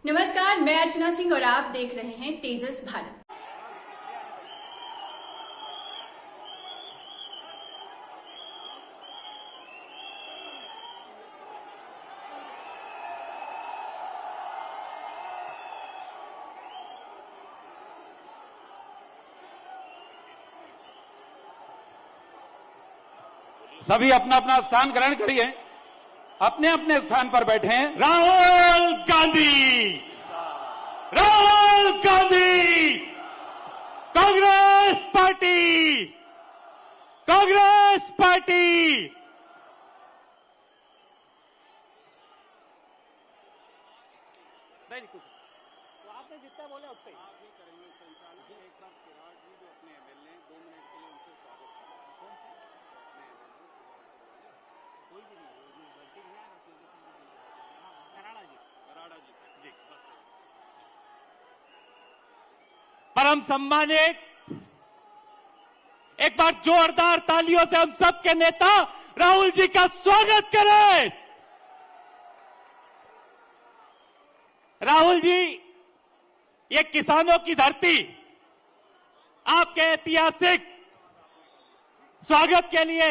नमस्कार, मैं अर्चना सिंह और आप देख रहे हैं तेजस भारत। सभी अपना अपना स्थान ग्रहण करिए, अपने अपने स्थान पर बैठे। Rahul Gandhi, Rahul Gandhi, Congress party, Congress party. तो आपने जितना बोले उतना ही आप भी करेंगे संचालन। एक बार चिराग जी जो अपने एमएलए 2 मिनट के लिए उनसे स्वागत करें। कोई भी नहीं गलती नहीं है। कराड़ा जी जी परम सम्मानित, एक बार जोरदार तालियों से हम सबके नेता राहुल जी का स्वागत करें। राहुल जी, ये किसानों की धरती आपके ऐतिहासिक स्वागत के लिए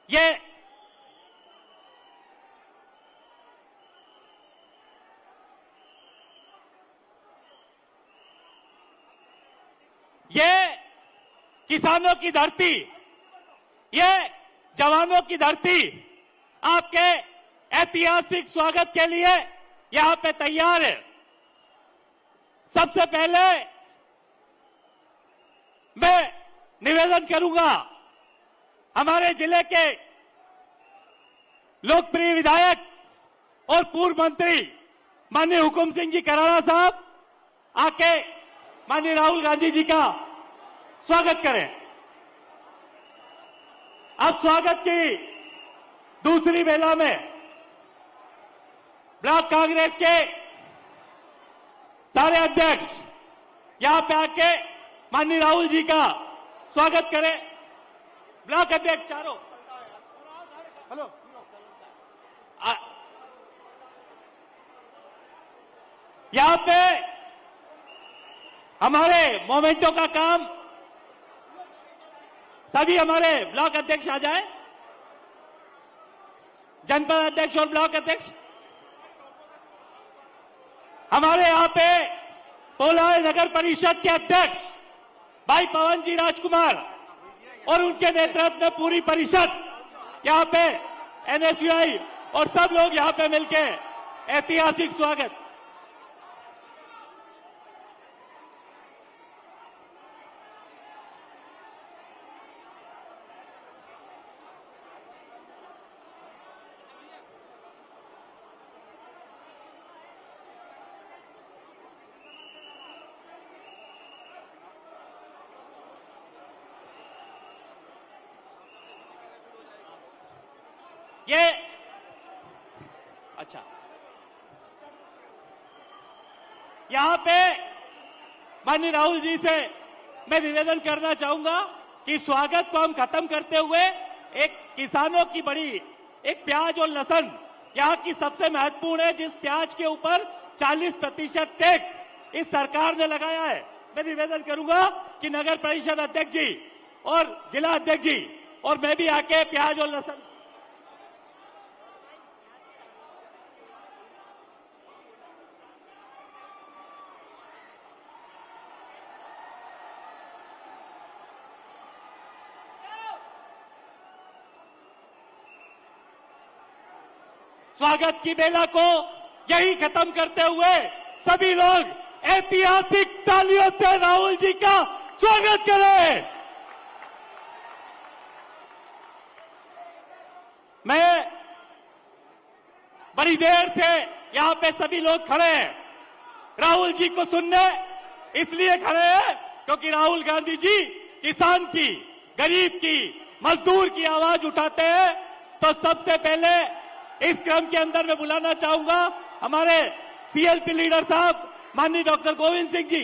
ये किसानों की धरती, ये जवानों की धरती आपके ऐतिहासिक स्वागत के लिए यहां पे तैयार है। सबसे पहले मैं निवेदन करूंगा, हमारे जिले के लोकप्रिय विधायक और पूर्व मंत्री माननीय हुकुम सिंह जी कराड़ा साहब आके माननीय राहुल गांधी जी का स्वागत करें। अब स्वागत की दूसरी बेला में ब्लॉक कांग्रेस के सारे अध्यक्ष यहां पे आके माननीय राहुल जी का स्वागत करें। ब्लॉक अध्यक्ष चारों, हेलो, यहां पे हमारे मोमेंटो का काम सभी हमारे ब्लॉक अध्यक्ष आ जाए, जनपद अध्यक्ष और ब्लॉक अध्यक्ष। हमारे यहां पे पोलार नगर परिषद के अध्यक्ष भाई पवन जी राजकुमार और उनके नेतृत्व में पूरी परिषद यहां पे एनएसयूआई और सब लोग यहां पे मिलके ऐतिहासिक स्वागत। ये अच्छा, यहां पे माननीय राहुल जी से मैं निवेदन करना चाहूंगा कि स्वागत को हम खत्म करते हुए एक किसानों की बड़ी एक प्याज और लहसुन यहां की सबसे महत्वपूर्ण है, जिस प्याज के ऊपर 40% टैक्स इस सरकार ने लगाया है। मैं निवेदन करूंगा कि नगर परिषद अध्यक्ष जी और जिला अध्यक्ष जी और मैं भी आके प्याज और लहसुन स्वागत की बेला को यही खत्म करते हुए सभी लोग ऐतिहासिक तालियों से राहुल जी का स्वागत करें। मैं बड़ी देर से यहां पे सभी लोग खड़े हैं, राहुल जी को सुनने इसलिए खड़े हैं क्योंकि राहुल गांधी जी किसान की, गरीब की, मजदूर की आवाज उठाते हैं। तो सबसे पहले इस क्रम के अंदर मैं बुलाना चाहूंगा हमारे सीएलपी लीडर साहब माननीय डॉक्टर गोविंद सिंह जी।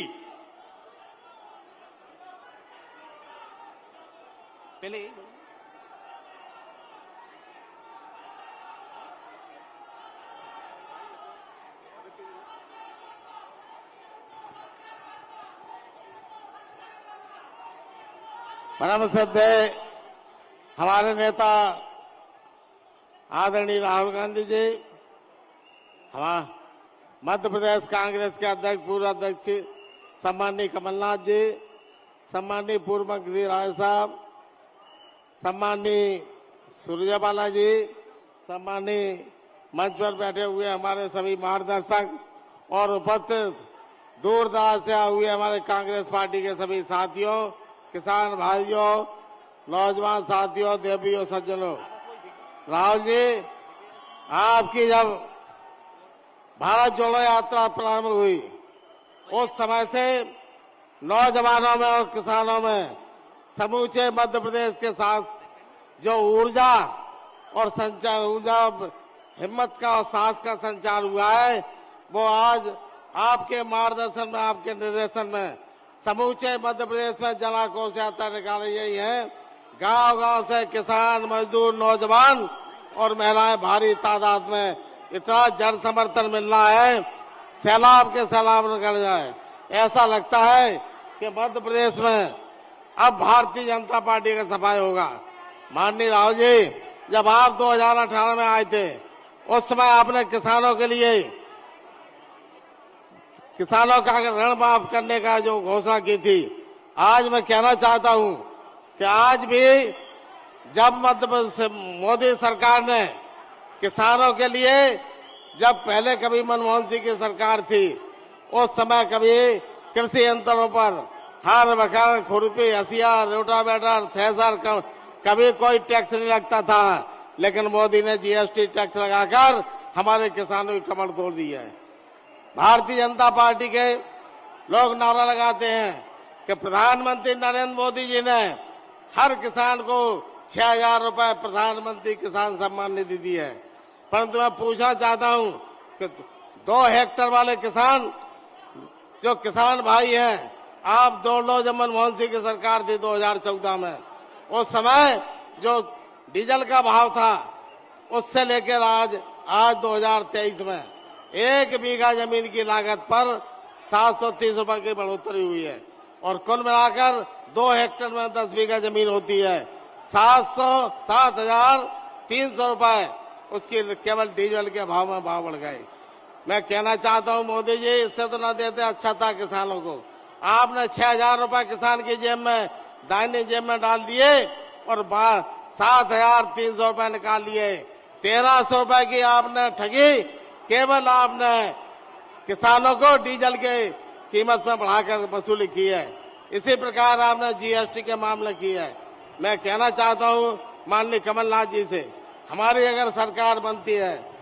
पहले परम श्रद्धेय हमारे नेता आदरणीय राहुल गांधी जी, मध्य प्रदेश कांग्रेस के अध्यक्ष पूर्व अध्यक्ष सम्माननीय कमलनाथ जी, सम्माननीय पूर्व मंत्री राय साहब, सम्माननीय सुरजेवाला जी, सम्माननीय मंच पर बैठे हुए हमारे सभी मार्गदर्शक और उपस्थित दूर दराज से आए हुए हमारे कांग्रेस पार्टी के सभी साथियों, किसान भाइयों, नौजवान साथियों, देवियों, सज्जनों। राहुल जी, आपकी जब भारत जोड़ो यात्रा प्रारंभ हुई उस समय से नौजवानों में और किसानों में समूचे मध्य प्रदेश के साथ जो ऊर्जा और संचार, ऊर्जा, हिम्मत का और साहस का संचार हुआ है, वो आज आपके मार्गदर्शन में, आपके निर्देशन में समूचे मध्य प्रदेश में जन आक्रोश यात्रा निकाली गई है। गांव-गांव से किसान, मजदूर, नौजवान और महिलाएं भारी तादाद में इतना जन समर्थन मिल रहा है, सैलाब के सैलाब निकल जाए। ऐसा लगता है कि मध्य प्रदेश में अब भारतीय जनता पार्टी का सफाई होगा। माननीय राहुल जी, जब आप 2018 में आए थे, उस समय आपने किसानों के लिए, किसानों का ऋण माफ करने का जो घोषणा की थी, आज मैं कहना चाहता हूं कि आज भी जब मध्य प्रदेश मोदी सरकार ने किसानों के लिए, जब पहले कभी मनमोहन सिंह की सरकार थी, उस समय कभी कृषि यंत्रों पर हर बखर, खुरपी, हसिया, रोटावेटर, थ्रेसर कभी कोई टैक्स नहीं लगता था, लेकिन मोदी ने जीएसटी टैक्स लगाकर हमारे किसानों की कमर तोड़ दी है। भारतीय जनता पार्टी के लोग नारा लगाते हैं कि प्रधानमंत्री नरेंद्र मोदी जी ने हर किसान को 6,000 रुपए प्रधानमंत्री किसान सम्मान निधि दी है। परंतु मैं पूछना चाहता हूं कि 2 हेक्टेयर वाले किसान, जो किसान भाई हैं, आप दौड़ लो, जब मनमोहन सिंह की सरकार थी 2014 में, उस समय जो डीजल का भाव था उससे लेकर आज 2023 में 1 बीघा जमीन की लागत पर 730 रुपए की बढ़ोतरी हुई है और कुल मिलाकर 2 हेक्टेयर में 10 बीघा जमीन होती है, 7,300 रुपए उसकी केवल डीजल के भाव में भाव बढ़ गए। मैं कहना चाहता हूं मोदी जी, इससे तो न देते अच्छा था किसानों को। आपने 6,000 रुपए किसान की जेब में, दाहिनी जेब में डाल दिए और 7,300 रुपए निकाल लिए। 1,300 रुपए की आपने ठगी केवल आपने किसानों को डीजल के कीमत में बढ़ाकर वसूली की है। इसी प्रकार आपने जीएसटी के मामले की है। मैं कहना चाहता हूं माननीय कमलनाथ जी से, हमारी अगर सरकार बनती है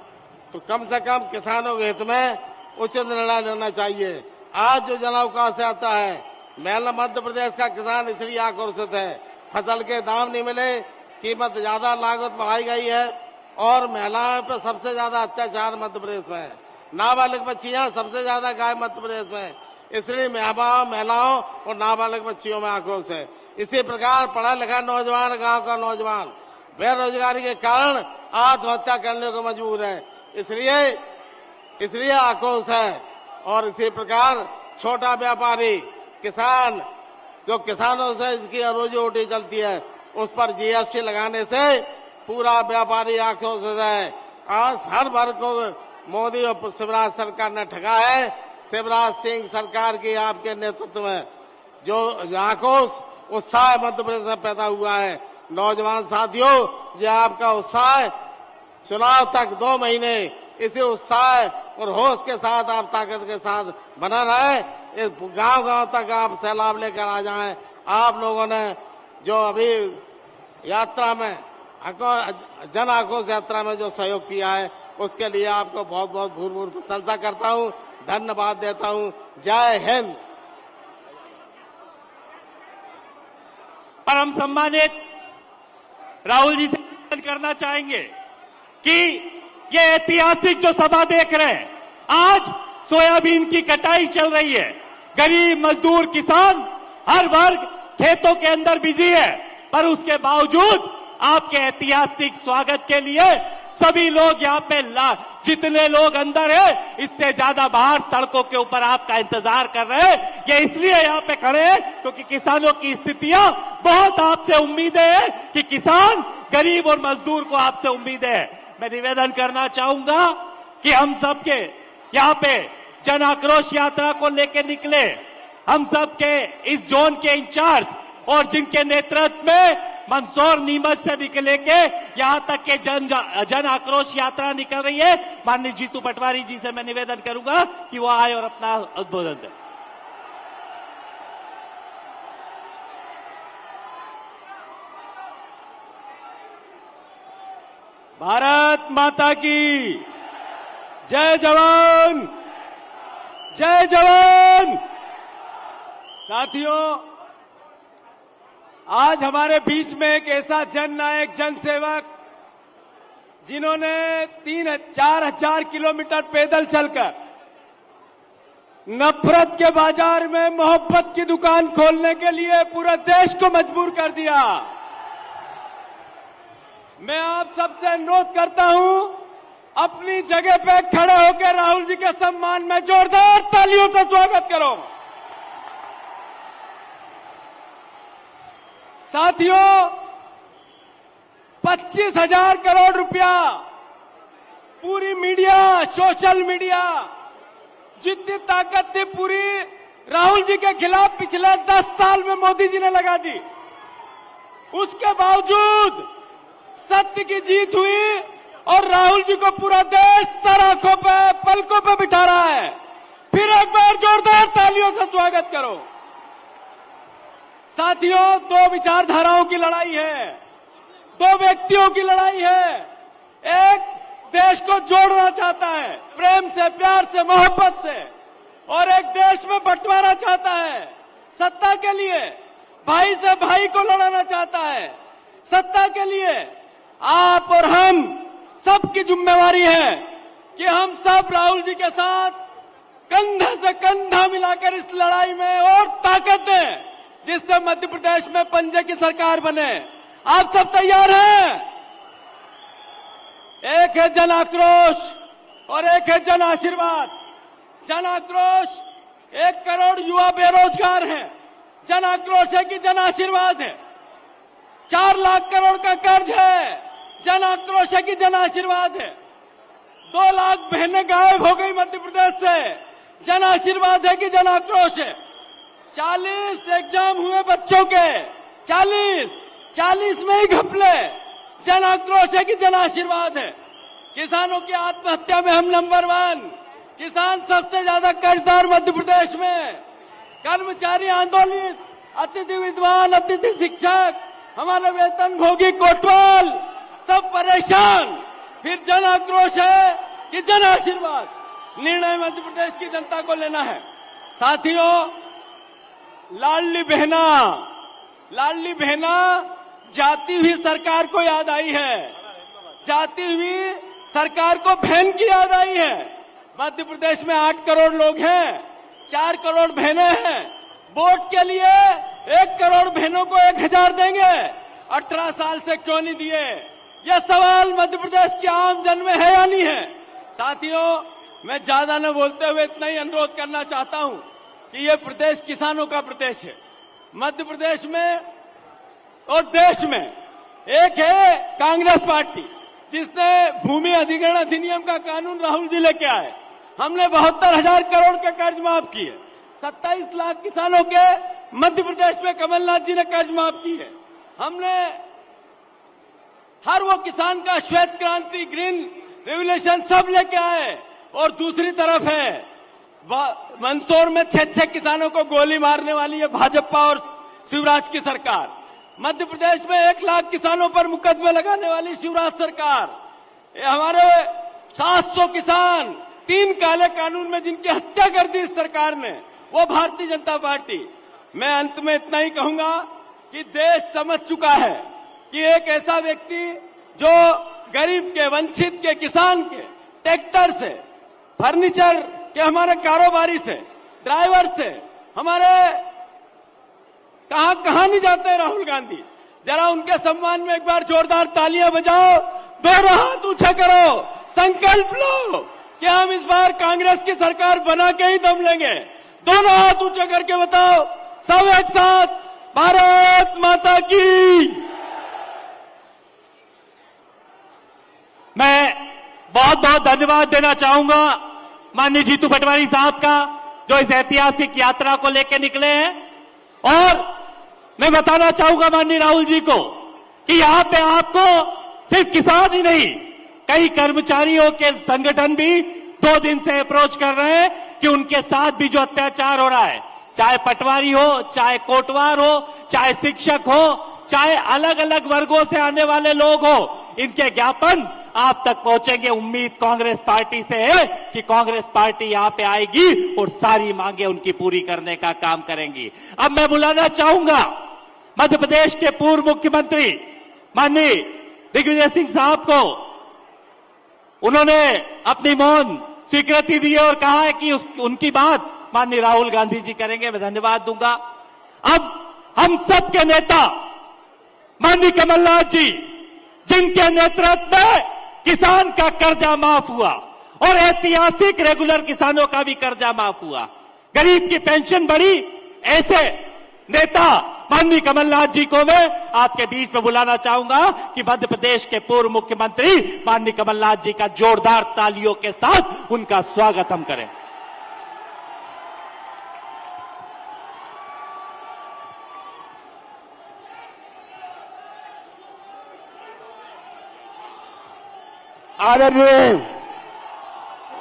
तो कम से कम किसानों के हित में उचित निर्णय लेना चाहिए। आज जो जन अवकाश आता है, मध्य प्रदेश का किसान इसलिए आक्रोशित है, फसल के दाम नहीं मिले, कीमत ज्यादा, लागत बढ़ाई गई है और महिलाओं पर सबसे ज्यादा अत्याचार मध्य प्रदेश में है। नाबालिग बच्चियां सबसे ज्यादा गायब मध्य प्रदेश में, इसलिए महिलाओं और नाबालिग बच्चियों में आक्रोश है। इसी प्रकार पढ़ा लिखा नौजवान, गांव का नौजवान बेरोजगारी के कारण आत्महत्या करने को मजबूर है, इसलिए आक्रोश है। और इसी प्रकार छोटा व्यापारी, किसान, जो किसानों से इसकी रोजी रोटी चलती है, उस पर जीएसटी लगाने से पूरा व्यापारी आक्रोशित है। आज हर वर्ग को मोदी और शिवराज सरकार ने ठगा है। शिवराज सिंह सरकार की आपके नेतृत्व में जो आक्रोश, उत्साह मध्य प्रदेश में पैदा हुआ है। नौजवान साथियों, ये आपका उत्साह चुनाव तक 2 महीने इसी उत्साह और होश के साथ, आप ताकत के साथ बना रहे। इस गांव-गांव तक आप सैलाब लेकर आ जाएं। आप लोगों ने जो अभी यात्रा में, जन आक्रोश यात्रा में जो सहयोग किया है, उसके लिए आपको बहुत बहुत भूर प्रशंसा करता हूं, धन्यवाद देता हूं। जय हिंद। परम सम्मानित राहुल जी से निवेदन करना चाहेंगे कि ये ऐतिहासिक जो सभा देख रहे हैं, आज सोयाबीन की कटाई चल रही है, गरीब मजदूर किसान हर वर्ग खेतों के अंदर बिजी है, पर उसके बावजूद आपके ऐतिहासिक स्वागत के लिए सभी लोग यहाँ पे जितने लोग अंदर हैं, इससे ज्यादा बाहर सड़कों के ऊपर आपका इंतजार कर रहे हैं। ये इसलिए यहाँ पे खड़े हैं क्योंकि किसानों की स्थितियां बहुत आपसे उम्मीदें हैं कि किसान, गरीब और मजदूर को आपसे उम्मीदें हैं। मैं निवेदन करना चाहूंगा कि हम सबके यहाँ पे जन आक्रोश यात्रा को लेकर निकले, हम सबके इस जोन के इंचार्ज और जिनके नेतृत्व में मंदसौर नीमच से निकले के यहां तक के जन आक्रोश यात्रा निकल रही है। माननीय जीतू पटवारी जी से मैं निवेदन करूंगा कि वो आए और अपना उद्बोधन दें। भारत माता की जय जवान, जय जवान। साथियों, आज हमारे बीच में एक ऐसा जन नायक, जन सेवक, जिन्होंने 3-4 किलोमीटर पैदल चलकर नफरत के बाजार में मोहब्बत की दुकान खोलने के लिए पूरे देश को मजबूर कर दिया। मैं आप सबसे अनुरोध करता हूं, अपनी जगह पे खड़े होकर राहुल जी के सम्मान में जोरदार तालियों से स्वागत करो। साथियों, 25,000 करोड़ रुपया पूरी मीडिया, सोशल मीडिया, जितनी ताकत थी पूरी राहुल जी के खिलाफ पिछले 10 साल में मोदी जी ने लगा दी। उसके बावजूद सत्य की जीत हुई और राहुल जी को पूरा देश सर आंखों पे, पलकों पे बिठा रहा है। फिर एक बार जोरदार तालियों से स्वागत करो। साथियों, दो विचारधाराओं की लड़ाई है, दो व्यक्तियों की लड़ाई है। एक देश को जोड़ना चाहता है प्रेम से, प्यार से, मोहब्बत से, और एक देश में बंटवारा चाहता है सत्ता के लिए, भाई से भाई को लड़ाना चाहता है सत्ता के लिए। आप और हम सबकी जिम्मेवारी है कि हम सब राहुल जी के साथ कंधे से कंधा मिलाकर इस लड़ाई में और ताकत दें, जिससे मध्य प्रदेश में पंजे की सरकार बने। आप सब तैयार हैं? एक है जन आक्रोश और एक है जन आशीर्वाद। जन आक्रोश, 1 करोड़ युवा बेरोजगार हैं। जन आक्रोश है कि जन आशीर्वाद है। 4 लाख करोड़ का कर्ज है। जन आक्रोश है कि जन आशीर्वाद है। 2 लाख बहनें गायब हो गई मध्य प्रदेश से। जन आशीर्वाद है कि जन आक्रोश है। 40 एग्जाम हुए बच्चों के, 40 में ही घपले। जन आक्रोश है कि जन आशीर्वाद है। किसानों की आत्महत्या में हम नंबर 1। किसान सबसे ज्यादा कर्जदार मध्य प्रदेश में। कर्मचारी आंदोलित, अतिथि विद्वान, अतिथि शिक्षक, हमारे वेतन भोगी कोटवाल, सब परेशान। फिर जन आक्रोश है कि जन आशीर्वाद? निर्णय मध्य प्रदेश की जनता को लेना है। साथियों, लाडली बहना जाती हुई सरकार को याद आई है। जाती हुई सरकार को बहन की याद आई है। मध्य प्रदेश में 8 करोड़ लोग हैं, 4 करोड़ बहनें हैं। वोट के लिए 1 करोड़ बहनों को 1,000 देंगे। 18 साल से क्यों नहीं दिए? यह सवाल मध्य प्रदेश के आम जन में है या नहीं है? साथियों, मैं ज्यादा न बोलते हुए इतना ही अनुरोध करना चाहता हूं कि यह प्रदेश किसानों का प्रदेश है। मध्य प्रदेश में और देश में एक है कांग्रेस पार्टी, जिसने भूमि अधिग्रहण अधिनियम का कानून राहुल जी लेके आए। हमने 72,000 करोड़ के कर्ज माफ किए। 27 लाख किसानों के मध्य प्रदेश में कमलनाथ जी ने कर्ज माफ किए। हमने हर वो किसान का श्वेत क्रांति, ग्रीन रेवोल्यूशन सब लेके आए। और दूसरी तरफ है मंदसौर में 6 किसानों को गोली मारने वाली है भाजपा और शिवराज की सरकार। मध्य प्रदेश में 1 लाख किसानों पर मुकदमे लगाने वाली शिवराज सरकार। हमारे 700 किसान 3 काले कानून में जिनकी हत्या कर दी इस सरकार ने, वो भारतीय जनता पार्टी। मैं अंत में इतना ही कहूंगा कि देश समझ चुका है कि एक ऐसा व्यक्ति जो गरीब के, वंचित के, किसान के, ट्रैक्टर से, फर्नीचर के हमारे कारोबारी से, ड्राइवर से, हमारे कहां नहीं जाते राहुल गांधी। जरा उनके सम्मान में एक बार जोरदार तालियां बजाओ। दोनों हाथ ऊंचा करो, संकल्प लो कि हम इस बार कांग्रेस की सरकार बना के ही दम लेंगे। दोनों हाथ ऊंचा करके बताओ सब एक साथ, भारत माता की। मैं बहुत बहुत धन्यवाद देना चाहूंगा माननीय जीतू पटवारी साहब का, जो इस ऐतिहासिक यात्रा को लेकर निकले हैं। और मैं बताना चाहूंगा माननीय राहुल जी को कि यहां पे आपको सिर्फ किसान ही नहीं, कई कर्मचारियों के संगठन भी 2 दिन से अप्रोच कर रहे हैं कि उनके साथ भी जो अत्याचार हो रहा है, चाहे पटवारी हो, चाहे कोटवार हो, चाहे शिक्षक हो, चाहे अलग अलग वर्गों से आने वाले लोग हो, इनके ज्ञापन आप तक पहुंचेंगे। उम्मीद कांग्रेस पार्टी से है कि कांग्रेस पार्टी यहां पे आएगी और सारी मांगे उनकी पूरी करने का काम करेंगी। अब मैं बुलाना चाहूंगा मध्य प्रदेश के पूर्व मुख्यमंत्री माननीय दिग्विजय सिंह साहब को। उन्होंने अपनी मौन स्वीकृति दी और कहा है कि उनकी बात माननीय राहुल गांधी जी करेंगे। मैं धन्यवाद दूंगा। अब हम सब के नेता माननीय कमलनाथ जी, जिनके नेतृत्व में किसान का कर्जा माफ हुआ और ऐतिहासिक रेगुलर किसानों का भी कर्जा माफ हुआ, गरीब की पेंशन बढ़ी, ऐसे नेता माननीय कमलनाथ जी को मैं आपके बीच में बुलाना चाहूंगा कि मध्य प्रदेश के पूर्व मुख्यमंत्री माननीय कमलनाथ जी का जोरदार तालियों के साथ उनका स्वागत हम करें। आदरणीय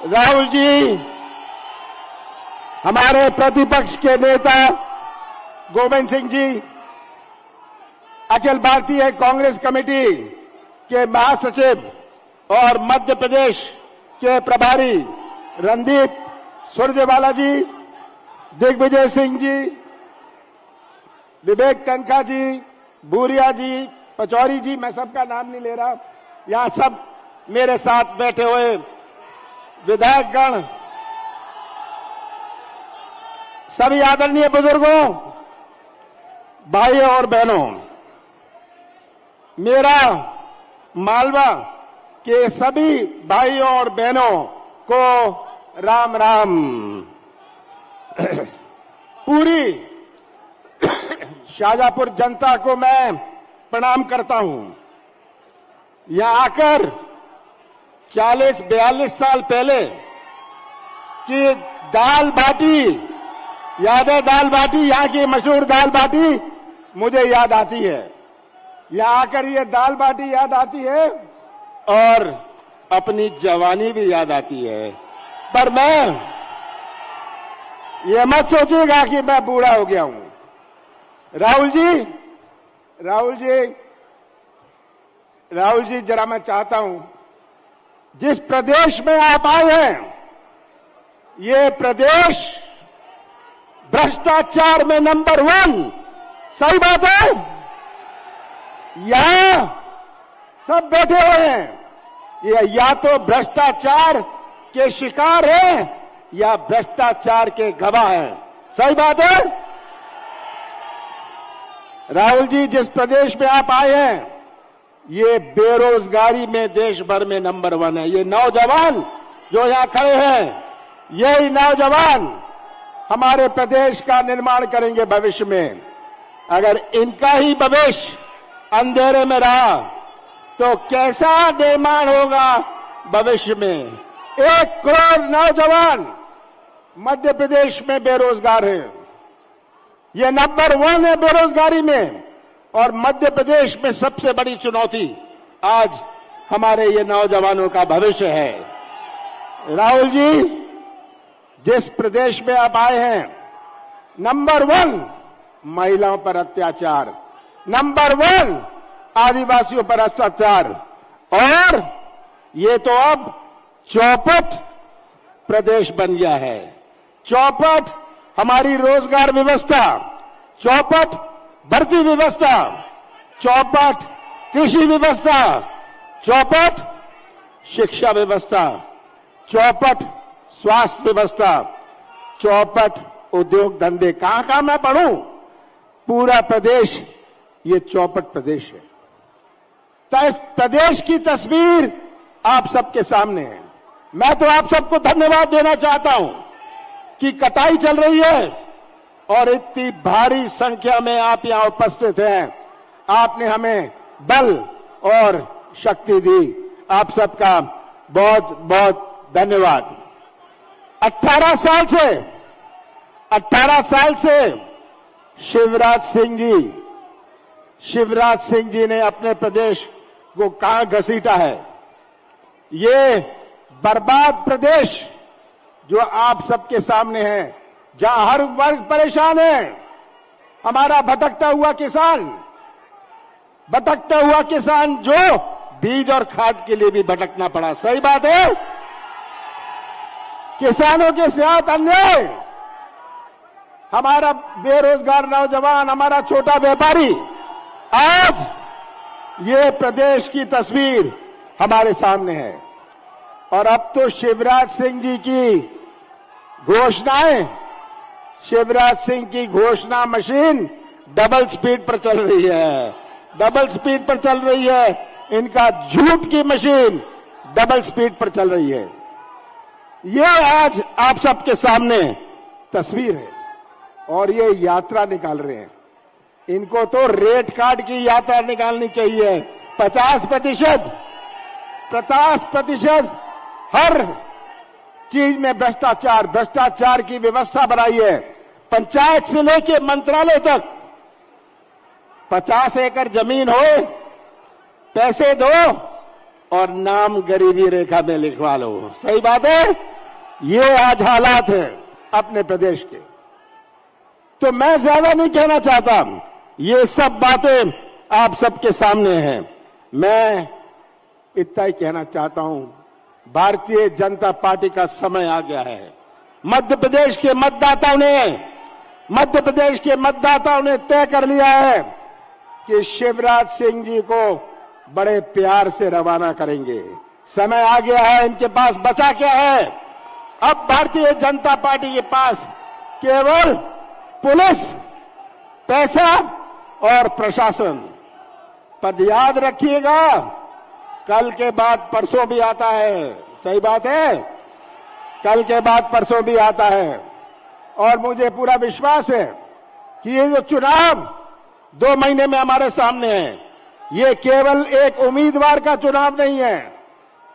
राहुल जी, हमारे प्रतिपक्ष के नेता गोविंद सिंह जी, अखिल भारतीय कांग्रेस कमेटी के महासचिव और मध्य प्रदेश के प्रभारी रणदीप सुरजेवाला जी, दिग्विजय सिंह जी, विवेक तनखा जी, भूरिया जी, पचौरी जी, मैं सबका नाम नहीं ले रहा, यहां सब मेरे साथ बैठे हुए विधायकगण, सभी आदरणीय बुजुर्गों, भाइयों और बहनों, मेरा मालवा के सभी भाइयों और बहनों को राम राम। पूरी शाहजहांपुर जनता को मैं प्रणाम करता हूं। यहां आकर 40-42 साल पहले की दाल बाटी याद है? दाल बाटी, यहां की मशहूर दाल बाटी मुझे याद आती है। यहां आकर ये दाल बाटी याद आती है और अपनी जवानी भी याद आती है। पर मैं ये मत सोचिएगा कि मैं बूढ़ा हो गया हूं। राहुल जी, जरा मैं चाहता हूं, जिस प्रदेश में आप आए हैं, ये प्रदेश भ्रष्टाचार में नंबर 1, सही बात है? यहां सब बैठे हुए हैं, ये या तो भ्रष्टाचार के शिकार हैं या भ्रष्टाचार के गवाह हैं, सही बात है? राहुल जी, जिस प्रदेश में आप आए हैं, ये बेरोजगारी में देश भर में नंबर 1 है। ये नौजवान जो यहां खड़े हैं, यही नौजवान हमारे प्रदेश का निर्माण करेंगे भविष्य में। अगर इनका ही भविष्य अंधेरे में रहा तो कैसा निर्माण होगा भविष्य में? 1 करोड़ नौजवान मध्य प्रदेश में बेरोजगार हैं। ये नंबर 1 है बेरोजगारी में, और मध्य प्रदेश में सबसे बड़ी चुनौती आज हमारे ये नौजवानों का भविष्य है। राहुल जी, जिस प्रदेश में आप आए हैं, नंबर 1 महिलाओं पर अत्याचार, नंबर 1 आदिवासियों पर अत्याचार, और ये तो अब चौपट प्रदेश बन गया है। चौपट हमारी रोजगार व्यवस्था, चौपट भर्ती व्यवस्था, चौपट कृषि व्यवस्था, चौपट शिक्षा व्यवस्था, चौपट स्वास्थ्य व्यवस्था, चौपट उद्योग धंधे। कहां कहां मैं पढ़ूं? पूरा प्रदेश ये चौपट प्रदेश है। प्रदेश की तस्वीर आप सबके सामने है। मैं तो आप सबको धन्यवाद देना चाहता हूं कि कटाई चल रही है और इतनी भारी संख्या में आप यहां उपस्थित हैं। आपने हमें बल और शक्ति दी। आप सबका बहुत बहुत धन्यवाद। 18 साल से शिवराज सिंह जी ने अपने प्रदेश को कहां घसीटा है। ये बर्बाद प्रदेश जो आप सबके सामने है, जहां हर वर्ग परेशान है। हमारा भटकता हुआ किसान जो बीज और खाद के लिए भी भटकना पड़ा। सही बात है। किसानों के साथ अन्याय, हमारा बेरोजगार नौजवान, हमारा छोटा व्यापारी, आज ये प्रदेश की तस्वीर हमारे सामने है। और अब तो शिवराज सिंह जी की घोषणाएं, शिवराज सिंह की घोषणा मशीन डबल स्पीड पर चल रही है। इनका झूठ की मशीन डबल स्पीड पर चल रही है। ये आज आप सबके सामने तस्वीर है और ये यात्रा निकाल रहे हैं। इनको तो रेट कार्ड की यात्रा निकालनी चाहिए। 50% हर चीज में भ्रष्टाचार की व्यवस्था बनाई है। पंचायत से लेके मंत्रालय तक 50 एकड़ जमीन हो, पैसे दो और नाम गरीबी रेखा में लिखवा लो। सही बात है। ये आज हालात है अपने प्रदेश के। तो मैं ज्यादा नहीं कहना चाहता, ये सब बातें आप सबके सामने हैं। मैं इतना ही कहना चाहता हूं, भारतीय जनता पार्टी का समय आ गया है। मध्य प्रदेश के मतदाताओं ने तय कर लिया है कि शिवराज सिंह जी को बड़े प्यार से रवाना करेंगे। समय आ गया है। इनके पास बचा क्या है? अब भारतीय जनता पार्टी के पास केवल पुलिस, पैसा और प्रशासन। पर याद रखिएगा, कल के बाद परसों भी आता है। सही बात है। कल के बाद परसों भी आता है। और मुझे पूरा विश्वास है कि ये जो चुनाव 2 महीने में हमारे सामने है, ये केवल एक उम्मीदवार का चुनाव नहीं है,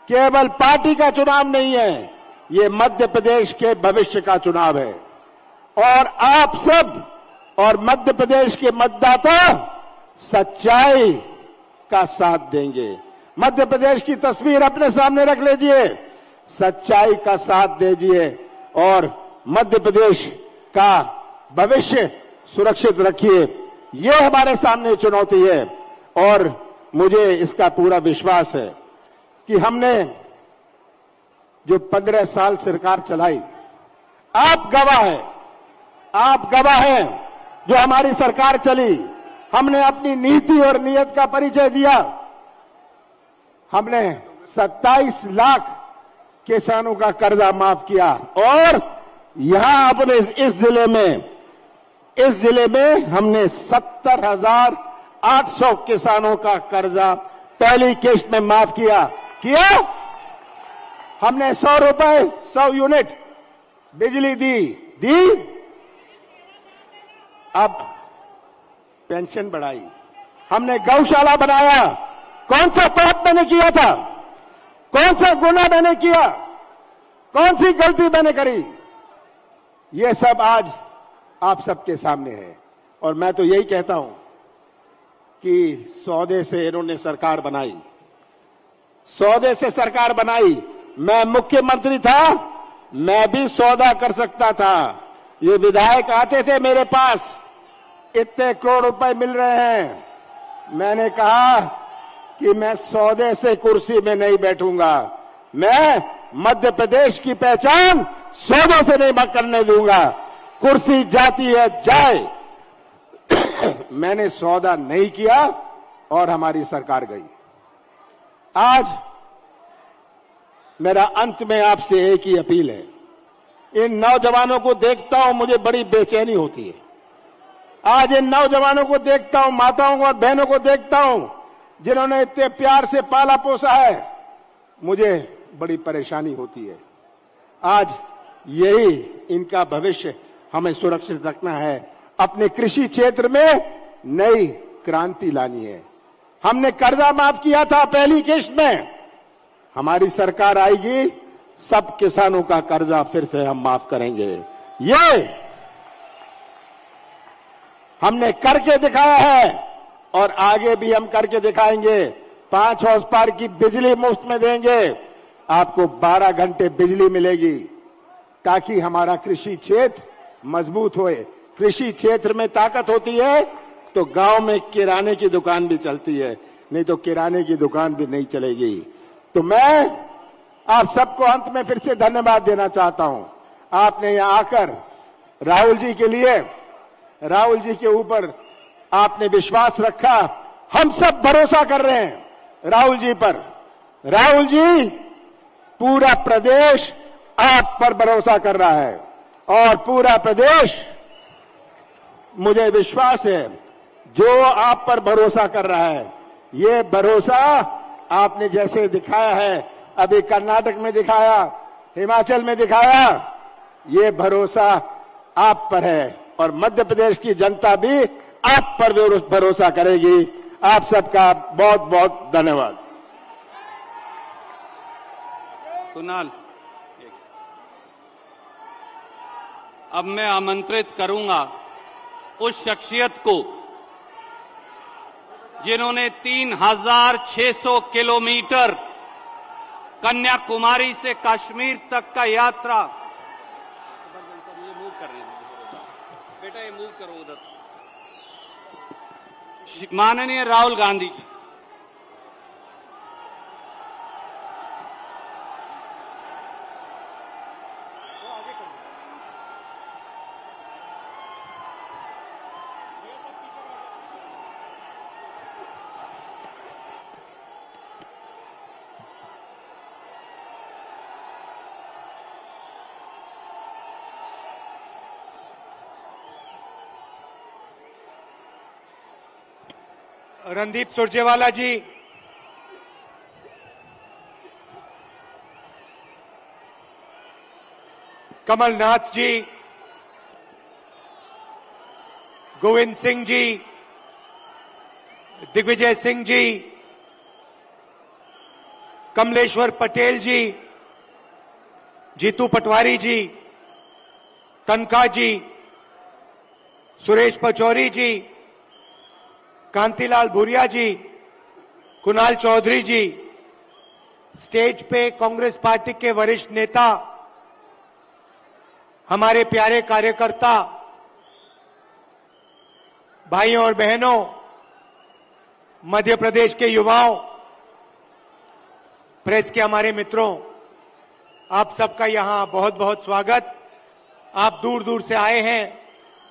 केवल पार्टी का चुनाव नहीं है, ये मध्य प्रदेश के भविष्य का चुनाव है। और आप सब और मध्य प्रदेश के मतदाता सच्चाई का साथ देंगे। मध्य प्रदेश की तस्वीर अपने सामने रख लीजिए, सच्चाई का साथ दीजिए और मध्य प्रदेश का भविष्य सुरक्षित रखिए। ये हमारे सामने चुनौती है और मुझे इसका पूरा विश्वास है कि हमने जो 15 साल सरकार चलाई, आप गवाह हैं जो हमारी सरकार चली। हमने अपनी नीति और नीयत का परिचय दिया। हमने 27 लाख किसानों का कर्जा माफ किया और यहां अपने इस जिले में हमने 70,800 किसानों का कर्जा पहली किश्त में माफ किया। हमने 100 रुपए 100 यूनिट बिजली दी। अब पेंशन बढ़ाई। हमने गौशाला बनाया। कौन सा पाप मैंने किया था? कौन सा गुनाह मैंने किया? कौन सी गलती मैंने करी? ये सब आज आप सबके सामने है। और मैं तो यही कहता हूं कि सौदे से इन्होंने सरकार बनाई, सौदे से सरकार बनाई। मैं मुख्यमंत्री था, मैं भी सौदा कर सकता था। ये विधायक आते थे मेरे पास, इतने करोड़ रुपए मिल रहे हैं। मैंने कहा कि मैं सौदे से कुर्सी में नहीं बैठूंगा। मैं मध्य प्रदेश की पहचान सौदों से नहीं करने दूंगा। कुर्सी जाती है जाए। मैंने सौदा नहीं किया और हमारी सरकार गई। आज मेरा अंत में आपसे एक ही अपील है। इन नौजवानों को देखता हूं, मुझे बड़ी बेचैनी होती है। आज इन नौजवानों को देखता हूं, माताओं और बहनों को देखता हूं, जिन्होंने इतने प्यार से पाला पोसा है, मुझे बड़ी परेशानी होती है। आज यही इनका भविष्य हमें सुरक्षित रखना है। अपने कृषि क्षेत्र में नई क्रांति लानी है। हमने कर्जा माफ किया था पहली किश्त में, हमारी सरकार आएगी, सब किसानों का कर्जा फिर से हम माफ करेंगे। ये हमने करके दिखाया है और आगे भी हम करके दिखाएंगे। 5 हॉर्स पावर की बिजली मुफ्त में देंगे, आपको 12 घंटे बिजली मिलेगी, ताकि हमारा कृषि क्षेत्र मजबूत होए। कृषि क्षेत्र में ताकत होती है तो गांव में किराने की दुकान भी चलती है, नहीं तो किराने की दुकान भी नहीं चलेगी। तो मैं आप सबको अंत में फिर से धन्यवाद देना चाहता हूं। आपने यहां आकर राहुल जी के लिए, राहुल जी के ऊपर आपने विश्वास रखा। हम सब भरोसा कर रहे हैं राहुल जी पर। राहुल जी, पूरा प्रदेश आप पर भरोसा कर रहा है और पूरा प्रदेश, मुझे विश्वास है, जो आप पर भरोसा कर रहा है, ये भरोसा आपने जैसे दिखाया है, अभी कर्नाटक में दिखाया, हिमाचल में दिखाया, ये भरोसा आप पर है और मध्य प्रदेश की जनता भी आप पर भरोसा करेगी। आप सबका बहुत बहुत धन्यवाद। कुणाल, अब मैं आमंत्रित करूंगा उस शख्सियत को जिन्होंने 3600 किलोमीटर कन्याकुमारी से कश्मीर तक का यात्रा, ये मूव कर रहे हैं बेटा, ये मूव करो उधर। माननीय राहुल गांधी जी, रणदीप सुरजेवाला जी, कमलनाथ जी, गोविंद सिंह जी, दिग्विजय सिंह जी, कमलेश्वर पटेल जी, जीतू पटवारी जी, तनखा जी, सुरेश पचौरी जी, कांतिलाल भूरिया जी, कुणाल चौधरी जी, स्टेज पे कांग्रेस पार्टी के वरिष्ठ नेता, हमारे प्यारे कार्यकर्ता, भाइयों और बहनों, मध्य प्रदेश के युवाओं, प्रेस के हमारे मित्रों, आप सबका यहां बहुत बहुत स्वागत। आप दूर दूर से आए हैं,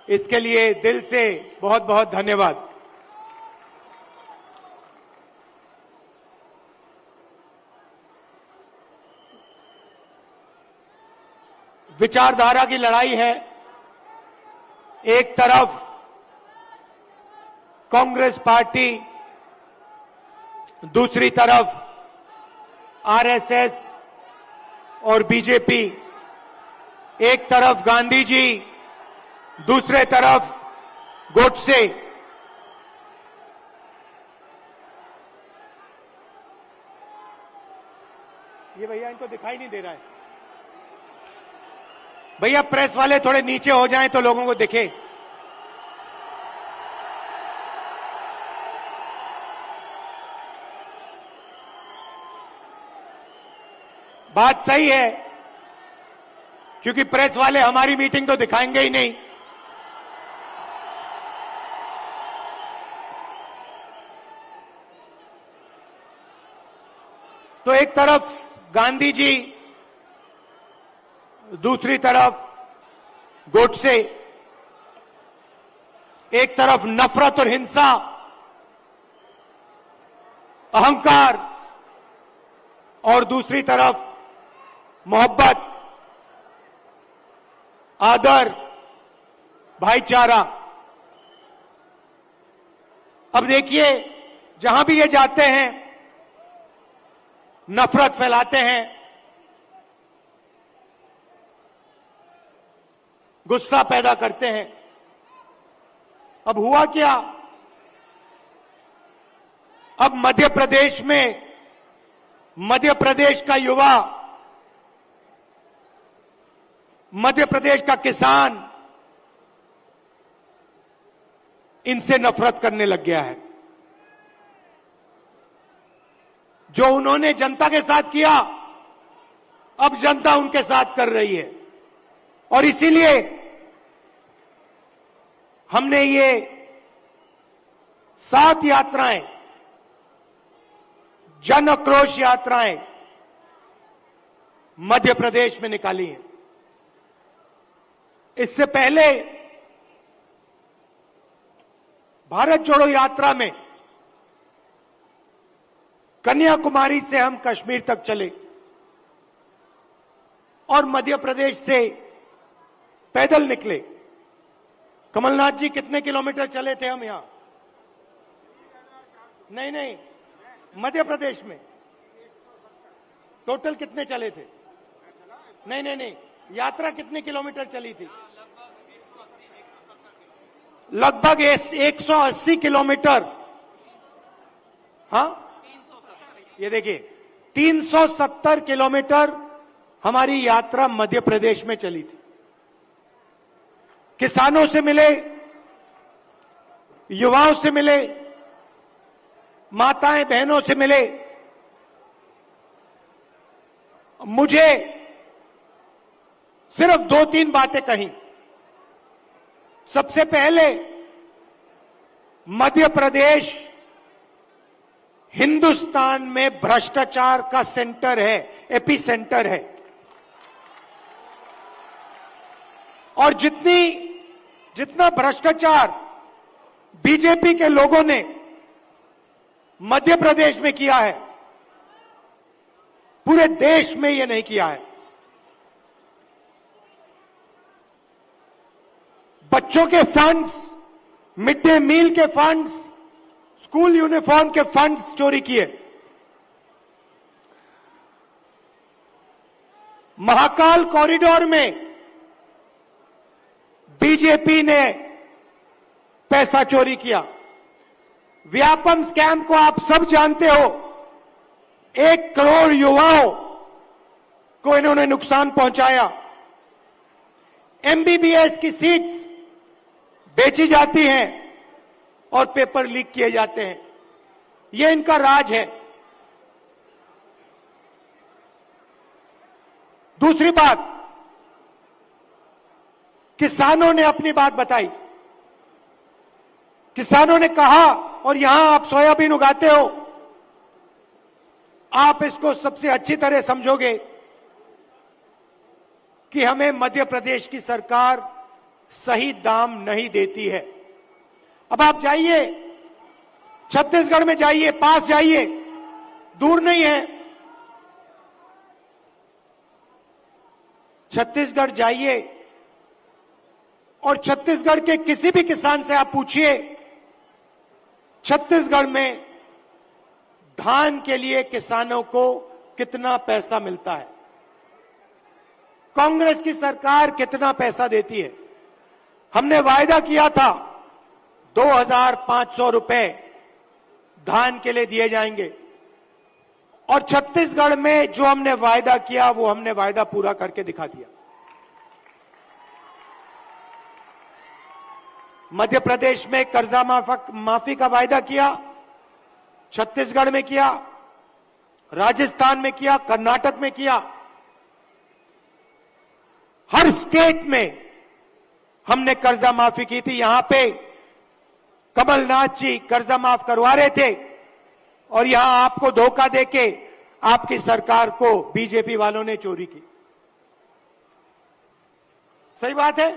इसके लिए दिल से बहुत बहुत धन्यवाद। विचारधारा की लड़ाई है। एक तरफ कांग्रेस पार्टी, दूसरी तरफ आरएसएस और बीजेपी, एक तरफ गांधी जी, दूसरे तरफ गोडसे। ये भैया इनको दिखाई नहीं दे रहा है। भैया प्रेस वाले थोड़े नीचे हो जाएं तो लोगों को दिखे। बात सही है, क्योंकि प्रेस वाले हमारी मीटिंग तो दिखाएंगे ही नहीं। तो एक तरफ गांधी जी, दूसरी तरफ गोडसे, एक तरफ नफरत और हिंसा, अहंकार, और दूसरी तरफ मोहब्बत, आदर, भाईचारा। अब देखिए, जहां भी ये जाते हैं नफरत फैलाते हैं, गुस्सा पैदा करते हैं। अब हुआ क्या? अब मध्य प्रदेश में मध्य प्रदेश का युवा, मध्य प्रदेश का किसान इनसे नफरत करने लग गया है। जो उन्होंने जनता के साथ किया, अब जनता उनके साथ कर रही है। और इसीलिए हमने ये 7 यात्राएं, जन आक्रोश यात्राएं मध्य प्रदेश में निकाली हैं। इससे पहले भारत जोड़ो यात्रा में कन्याकुमारी से हम कश्मीर तक चले और मध्य प्रदेश से पैदल निकले। कमलनाथ जी, कितने किलोमीटर चले थे हम यहां? नहीं, मध्य प्रदेश में टोटल कितने चले थे? नहीं, यात्रा कितने किलोमीटर चली थी? लगभग 180 किलोमीटर। हाँ, ये देखिए 370 किलोमीटर हमारी यात्रा मध्य प्रदेश में चली थी। किसानों से मिले, युवाओं से मिले, माताएं बहनों से मिले। मुझे सिर्फ 2-3 बातें कही। सबसे पहले, मध्य प्रदेश हिंदुस्तान में भ्रष्टाचार का सेंटर है, एपी सेंटर है। और जितना भ्रष्टाचार बीजेपी के लोगों ने मध्य प्रदेश में किया है, पूरे देश में ये नहीं किया है। बच्चों के फंड्स, मिड डे मील के फंड्स, स्कूल यूनिफॉर्म के फंड्स चोरी किए। महाकाल कॉरिडोर में बीजेपी ने पैसा चोरी किया। व्यापम स्कैम को आप सब जानते हो। 1 करोड़ युवाओं को इन्होंने नुकसान पहुंचाया। एमबीबीएस की सीट्स बेची जाती हैं और पेपर लीक किए जाते हैं। यह इनका राज है। दूसरी बात, किसानों ने अपनी बात बताई। किसानों ने कहा, और यहां आप सोयाबीन उगाते हो, आप इसको सबसे अच्छी तरह समझोगे कि हमें मध्य प्रदेश की सरकार सही दाम नहीं देती है। अब आप जाइए, छत्तीसगढ़ में जाइए, पास जाइए, दूर नहीं है। छत्तीसगढ़ जाइए और छत्तीसगढ़ के किसी भी किसान से आप पूछिए, छत्तीसगढ़ में धान के लिए किसानों को कितना पैसा मिलता है, कांग्रेस की सरकार कितना पैसा देती है। हमने वायदा किया था 2,500 रुपए धान के लिए दिए जाएंगे, और छत्तीसगढ़ में जो हमने वायदा किया वो हमने वायदा पूरा करके दिखा दिया। मध्य प्रदेश में कर्जा माफी का वायदा किया, छत्तीसगढ़ में किया, राजस्थान में किया, कर्नाटक में किया। हर स्टेट में हमने कर्जा माफी की थी। यहां पे कमलनाथ जी कर्जा माफ करवा रहे थे और यहां आपको धोखा देके आपकी सरकार को बीजेपी वालों ने चोरी की। सही बात है।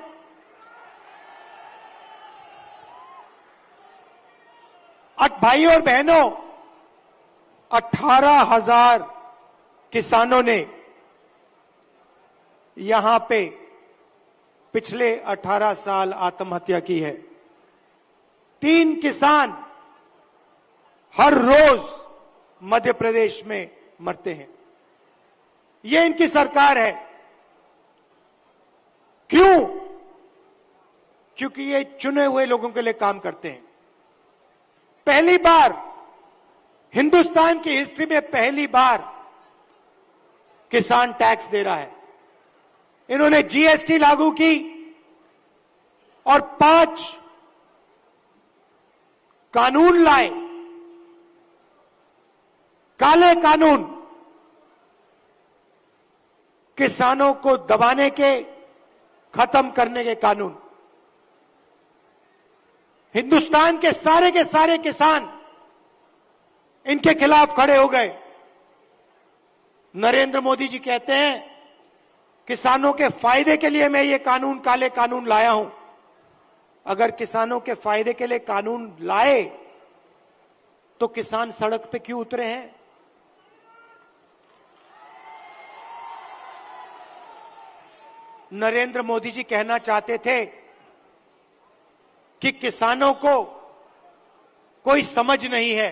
भाई और बहनों, 18,000 किसानों ने यहां पे पिछले 18 साल आत्महत्या की है। 3 किसान हर रोज मध्य प्रदेश में मरते हैं। ये इनकी सरकार है। क्यों? क्योंकि ये चुने हुए लोगों के लिए काम करते हैं। पहली बार हिंदुस्तान की हिस्ट्री में पहली बार किसान टैक्स दे रहा है। इन्होंने जीएसटी लागू की और 5 कानून लाए, काले कानून, किसानों को दबाने के, खत्म करने के कानून। हिंदुस्तान के सारे किसान इनके खिलाफ खड़े हो गए। नरेंद्र मोदी जी कहते हैं किसानों के फायदे के लिए मैं ये कानून, काले कानून लाया हूं। अगर किसानों के फायदे के लिए कानून लाए तो किसान सड़क पे क्यों उतरे हैं? नरेंद्र मोदी जी कहना चाहते थे कि किसानों को कोई समझ नहीं है,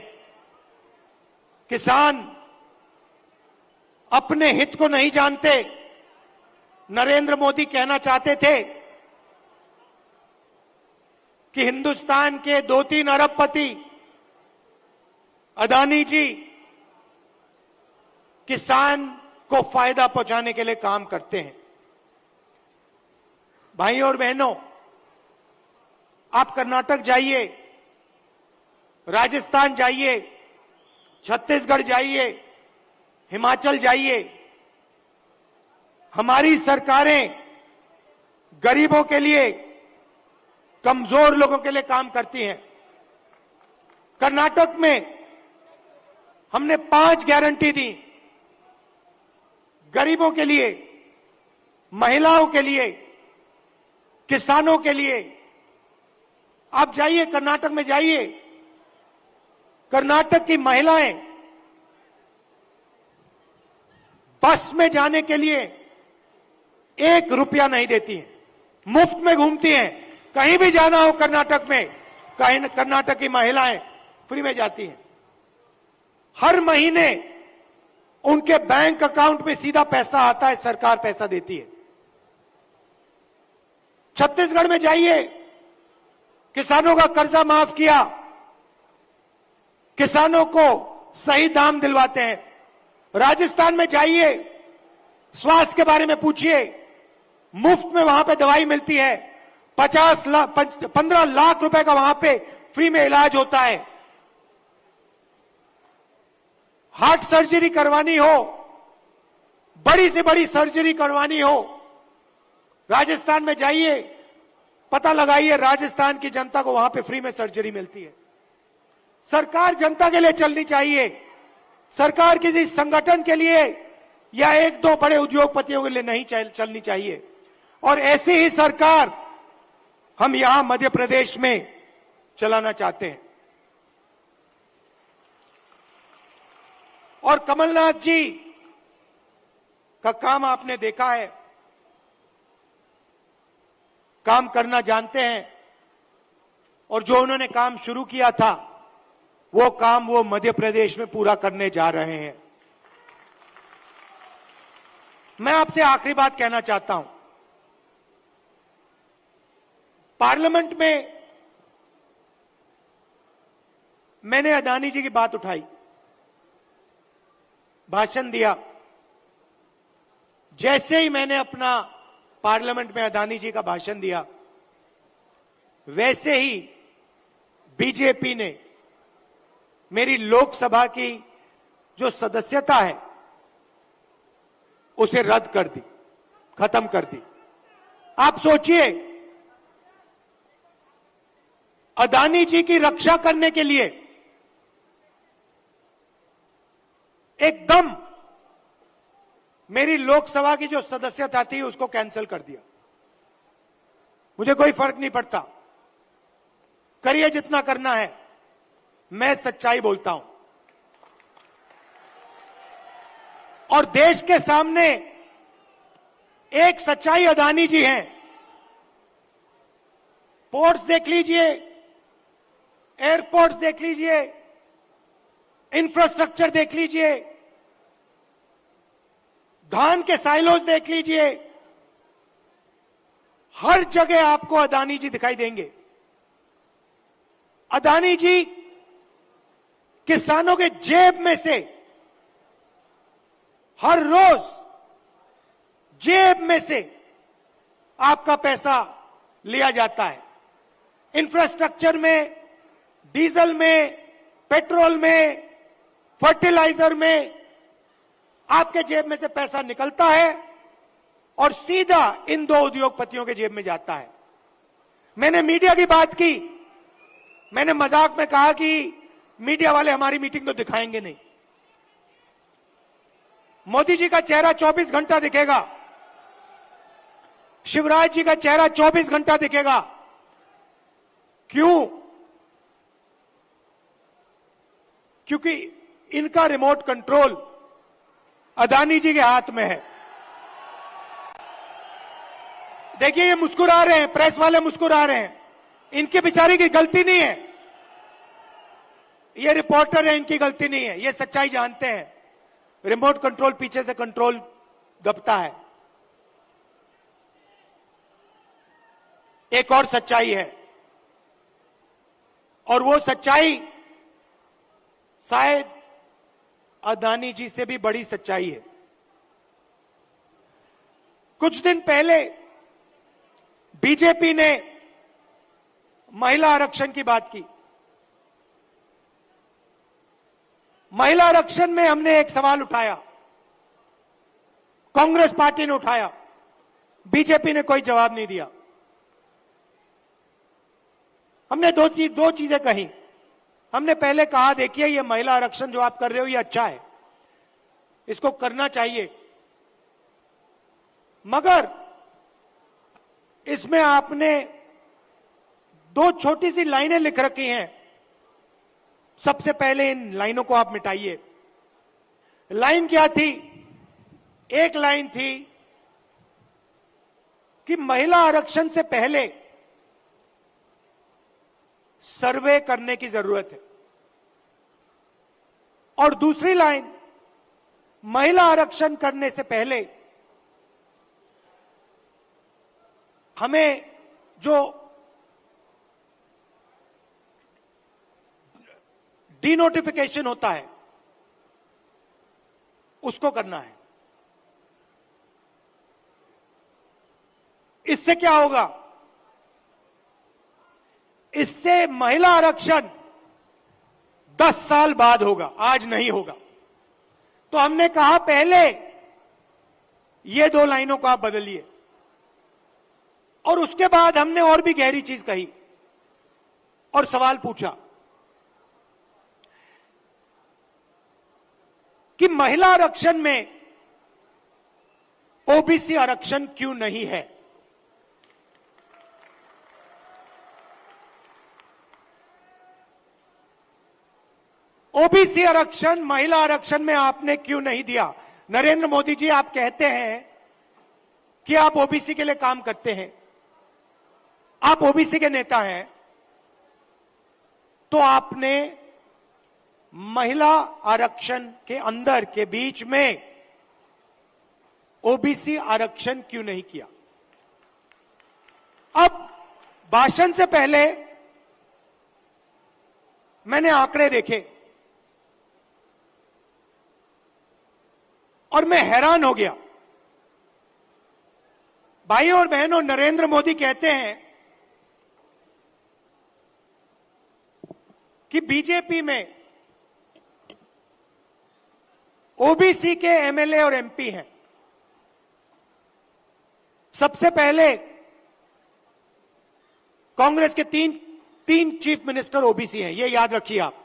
किसान अपने हित को नहीं जानते। नरेंद्र मोदी कहना चाहते थे कि हिंदुस्तान के 2-3 अरबपति अदानी जी किसान को फायदा पहुंचाने के लिए काम करते हैं। भाइयों और बहनों, आप कर्नाटक जाइए, राजस्थान जाइए, छत्तीसगढ़ जाइए, हिमाचल जाइए, हमारी सरकारें गरीबों के लिए, कमजोर लोगों के लिए काम करती हैं। कर्नाटक में हमने 5 गारंटी दी, गरीबों के लिए, महिलाओं के लिए, किसानों के लिए। आप जाइए, कर्नाटक में जाइए, कर्नाटक की महिलाएं बस में जाने के लिए 1 रुपया नहीं देती हैं, मुफ्त में घूमती हैं। कहीं भी जाना हो कर्नाटक में, कहीं कर्नाटक की महिलाएं फ्री में जाती हैं। हर महीने उनके बैंक अकाउंट में सीधा पैसा आता है, सरकार पैसा देती है। छत्तीसगढ़ में जाइए, किसानों का कर्जा माफ किया, किसानों को सही दाम दिलवाते हैं। राजस्थान में जाइए, स्वास्थ्य के बारे में पूछिए, मुफ्त में वहां पे दवाई मिलती है। 15 लाख रुपए का वहां पे फ्री में इलाज होता है। हार्ट सर्जरी करवानी हो, बड़ी से बड़ी सर्जरी करवानी हो, राजस्थान में जाइए, पता लगाइए, राजस्थान की जनता को वहां पे फ्री में सर्जरी मिलती है। सरकार जनता के लिए चलनी चाहिए। सरकार किसी संगठन के लिए या 1-2 बड़े उद्योगपतियों के लिए नहीं चलनी चाहिए। और ऐसी ही सरकार हम यहां मध्य प्रदेश में चलाना चाहते हैं। और कमलनाथ जी का काम आपने देखा है, काम करना जानते हैं। और जो उन्होंने काम शुरू किया था वो काम वो मध्य प्रदेश में पूरा करने जा रहे हैं। मैं आपसे आखिरी बात कहना चाहता हूं। पार्लियामेंट में मैंने अदानी जी की बात उठाई, भाषण दिया। जैसे ही मैंने अपना पार्लियामेंट में अदानी जी का भाषण दिया, वैसे ही बीजेपी ने मेरी लोकसभा की जो सदस्यता है उसे रद्द कर दी, खत्म कर दी। आप सोचिए, अदानी जी की रक्षा करने के लिए एकदम मेरी लोकसभा की जो सदस्यता थी उसको कैंसिल कर दिया। मुझे कोई फर्क नहीं पड़ता, करिए जितना करना है, मैं सच्चाई बोलता हूं। और देश के सामने एक सच्चाई अदानी जी हैं। पोर्ट्स देख लीजिए, एयरपोर्ट्स देख लीजिए, इंफ्रास्ट्रक्चर देख लीजिए, धान के साइलोज देख लीजिए, हर जगह आपको अदानी जी दिखाई देंगे। अदानी जी किसानों के जेब में से हर रोज जेब में से आपका पैसा लिया जाता है। इंफ्रास्ट्रक्चर में, डीजल में, पेट्रोल में, फर्टिलाइजर में आपके जेब में से पैसा निकलता है और सीधा इन दो उद्योगपतियों के जेब में जाता है। मैंने मीडिया की बात की, मैंने मजाक में कहा कि मीडिया वाले हमारी मीटिंग तो दिखाएंगे नहीं। मोदी जी का चेहरा 24 घंटा दिखेगा, शिवराज जी का चेहरा 24 घंटा दिखेगा। क्यों? क्योंकि इनका रिमोट कंट्रोल अदानी जी के हाथ में है। देखिए ये मुस्कुरा रहे हैं, प्रेस वाले मुस्कुरा रहे हैं, इनके बेचारे की गलती नहीं है, ये रिपोर्टर है, इनकी गलती नहीं है, ये सच्चाई जानते हैं। रिमोट कंट्रोल पीछे से कंट्रोल दबता है। एक और सच्चाई है, और वो सच्चाई शायद अदानी जी से भी बड़ी सच्चाई है। कुछ दिन पहले बीजेपी ने महिला आरक्षण की बात की। महिला आरक्षण में हमने एक सवाल उठाया, कांग्रेस पार्टी ने उठाया, बीजेपी ने कोई जवाब नहीं दिया। हमने दो चीजें कही। हमने पहले कहा, देखिए ये महिला आरक्षण जो आप कर रहे हो ये अच्छा है, इसको करना चाहिए, मगर इसमें आपने दो छोटी सी लाइनें लिख रखी हैं, सबसे पहले इन लाइनों को आप मिटाइए। लाइन क्या थी? एक लाइन थी कि महिला आरक्षण से पहले सर्वे करने की जरूरत है, और दूसरी लाइन, महिला आरक्षण करने से पहले हमें जो डीनोटिफिकेशन होता है उसको करना है। इससे क्या होगा? इससे महिला आरक्षण 10 साल बाद होगा, आज नहीं होगा। तो हमने कहा पहले ये दो लाइनों को आप बदलिए, और उसके बाद हमने और भी गहरी चीज कही और सवाल पूछा कि महिला आरक्षण में ओबीसी आरक्षण क्यों नहीं है? ओबीसी आरक्षण महिला आरक्षण में आपने क्यों नहीं दिया? नरेंद्र मोदी जी, आप कहते हैं कि आप ओबीसी के लिए काम करते हैं, आप ओबीसी के नेता हैं, तो आपने महिला आरक्षण के अंदर के बीच में ओबीसी आरक्षण क्यों नहीं किया? अब भाषण से पहले मैंने आंकड़े देखे और मैं हैरान हो गया। भाइयों और बहनों, नरेंद्र मोदी कहते हैं कि बीजेपी में ओबीसी के एमएलए और एमपी हैं। सबसे पहले कांग्रेस के तीन चीफ मिनिस्टर ओबीसी हैं, ये याद रखिए आप।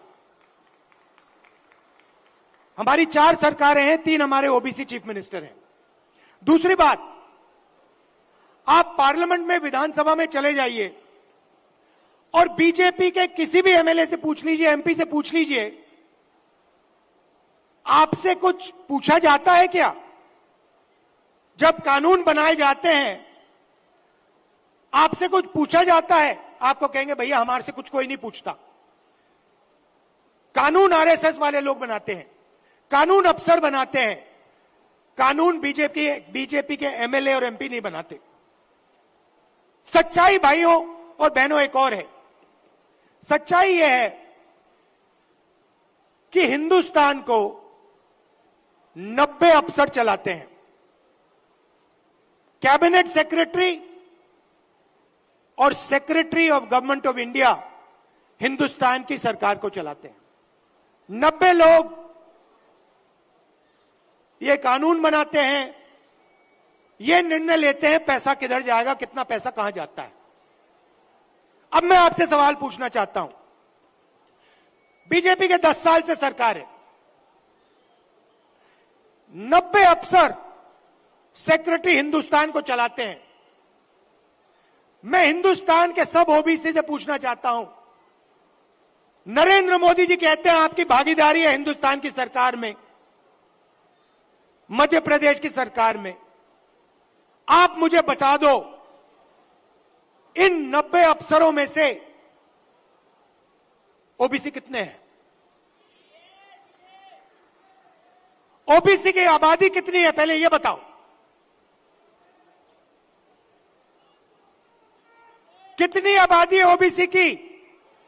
हमारी 4 सरकारें हैं, 3 हमारे ओबीसी चीफ मिनिस्टर हैं। दूसरी बात, आप पार्लियामेंट में, विधानसभा में चले जाइए और बीजेपी के किसी भी एमएलए से पूछ लीजिए, एमपी से पूछ लीजिए, आपसे कुछ पूछा जाता है क्या? जब कानून बनाए जाते हैं आपसे कुछ पूछा जाता है? आपको कहेंगे भैया हमारे से कुछ कोई नहीं पूछता। कानून आरएसएस वाले लोग बनाते हैं, कानून अफसर बनाते हैं, कानून बीजेपी के एमएलए और एमपी नहीं बनाते। सच्चाई भाइयों और बहनों एक और है। सच्चाई यह है कि हिंदुस्तान को 90 अफसर चलाते हैं। कैबिनेट सेक्रेटरी और secretary of government of India Hindustan की सरकार को चलाते हैं। 90 लोग ये कानून बनाते हैं, ये निर्णय लेते हैं पैसा किधर जाएगा, कितना पैसा कहां जाता है। अब मैं आपसे सवाल पूछना चाहता हूं, बीजेपी के 10 साल से सरकार है, 90 अफसर सेक्रेटरी हिंदुस्तान को चलाते हैं। मैं हिंदुस्तान के सब ओबीसी से पूछना चाहता हूं, नरेंद्र मोदी जी कहते हैं आपकी भागीदारी है हिंदुस्तान की सरकार में, मध्य प्रदेश की सरकार में। आप मुझे बता दो, इन 90 अफसरों में से ओबीसी कितने हैं? ओबीसी की आबादी कितनी है पहले यह बताओ। कितनी आबादी है ओबीसी की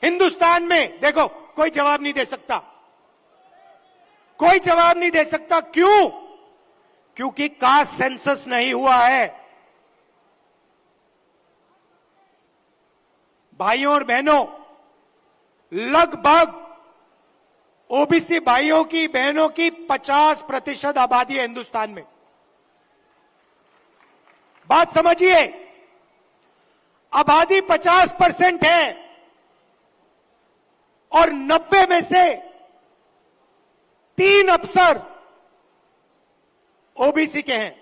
हिंदुस्तान में? देखो, कोई जवाब नहीं दे सकता, कोई जवाब नहीं दे सकता। क्यों? क्योंकि कास्ट सेंसस नहीं हुआ है। भाइयों और बहनों, लगभग ओबीसी भाइयों की बहनों की 50% आबादी है हिंदुस्तान में। बात समझिए, आबादी 50% है और 90 में से 3 अफसर ओबीसी के हैं।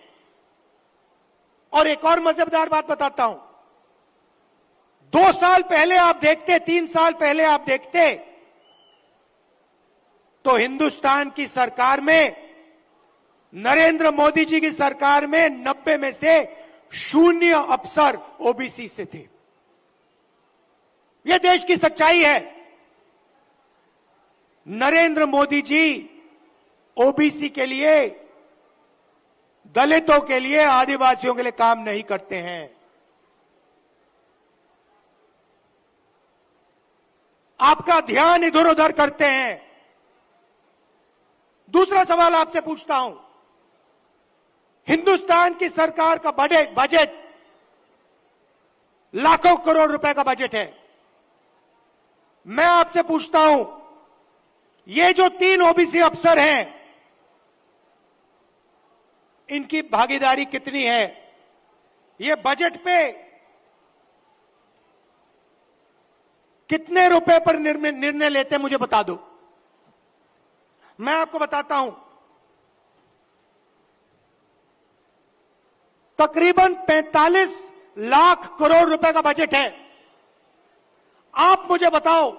और एक और मजेदार बात बताता हूं, 2 साल पहले आप देखते, 3 साल पहले आप देखते तो हिंदुस्तान की सरकार में, नरेंद्र मोदी जी की सरकार में 90 में से 0 अफसर ओबीसी से थे। यह देश की सच्चाई है। नरेंद्र मोदी जी ओबीसी के लिए, दलितों के लिए, आदिवासियों के लिए काम नहीं करते हैं। आपका ध्यान इधर उधर करते हैं। दूसरा सवाल आपसे पूछता हूं, हिंदुस्तान की सरकार का बजट लाखों करोड़ रुपए का बजट है। मैं आपसे पूछता हूं, ये जो 3 ओबीसी अफसर हैं, इनकी भागीदारी कितनी है? ये बजट पे कितने रुपए पर निर्णय लेते हैं, मुझे बता दो। मैं आपको बताता हूं, तकरीबन 45 लाख करोड़ रुपए का बजट है। आप मुझे बताओ,